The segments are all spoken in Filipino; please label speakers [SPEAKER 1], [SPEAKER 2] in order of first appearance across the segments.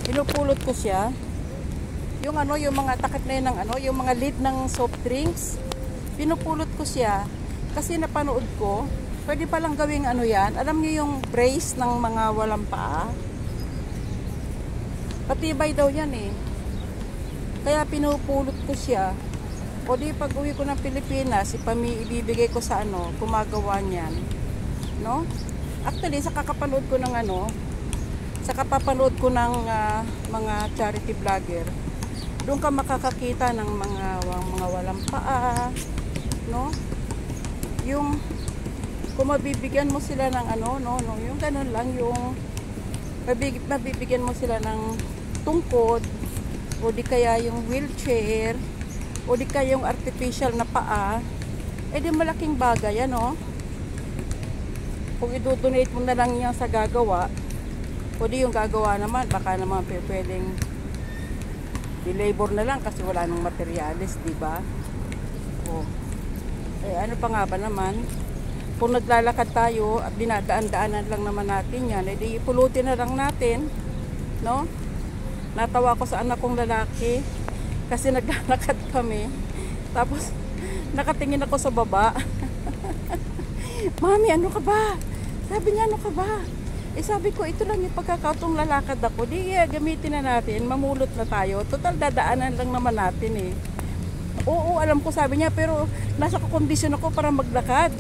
[SPEAKER 1] Pinupulot ko siya. Yung ano, yung mga takip na yun ng ano, yung mga lid ng soft drinks. Pinupulot ko siya. Kasi napanood ko, pwede palang gawing ano yan. Alam niyo yung brace ng mga walang paa? Patibay daw yan eh. Kaya pinupulot ko siya. O di pag uwi ko ng Pilipinas, ibibigay ko sa ano, gumagawa niyan. No? Actually, sa kakapanood ko ng ano, sa kapapanood ko ng mga charity vlogger, doon ka makakakita ng mga walang paa, no? Yung kung mabibigyan mo sila ng ano, no, yung ganun lang, yung mabibigyan mo sila ng tungkod, o di kaya yung wheelchair, o di kaya yung artificial na paa, eh di malaking bagay, ano? Kung i-donate mo na lang yan sa gagawa, o di yung gagawa naman, baka naman pwedeng i-labor na lang kasi wala nang materialis, di ba? O, eh ano pa nga ba naman? Kung naglalakad tayo at dinadaan-daanan lang naman natin yan, edi pulutin na lang natin, no? Natawa ko sa anak kong lalaki kasi naglalakad kami. Tapos nakatingin ako sa baba. Mami, ano ka ba? Sabi niya, ano ka ba? Eh sabi ko, ito lang yung pagkakataong lalakad ako. Di gamitin na natin, mamulot na tayo. Total dadaanan lang naman natin eh. Oo, alam ko, sabi niya, pero nasa kondisyon ako para maglakad.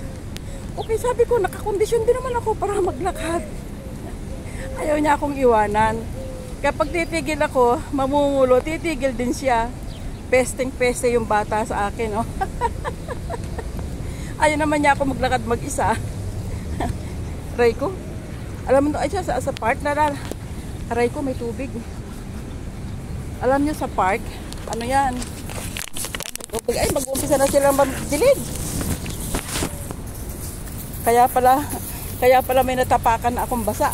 [SPEAKER 1] Okay, sabi ko, nakakondisyon din naman ako para maglakad. Ayaw niya akong iwanan. Kapag titigil ako, mamumulo, titigil din siya. Pesteng-peste yung bata sa akin, no? Ayaw naman niya ako maglakad mag-isa. Aray ko. Alam mo, ay siya sa park na aray ko, may tubig. Alam niyo sa park, ano yan? Ay, mag-umpisa na silang magdilig. Kaya pala may natapakan na akong basa.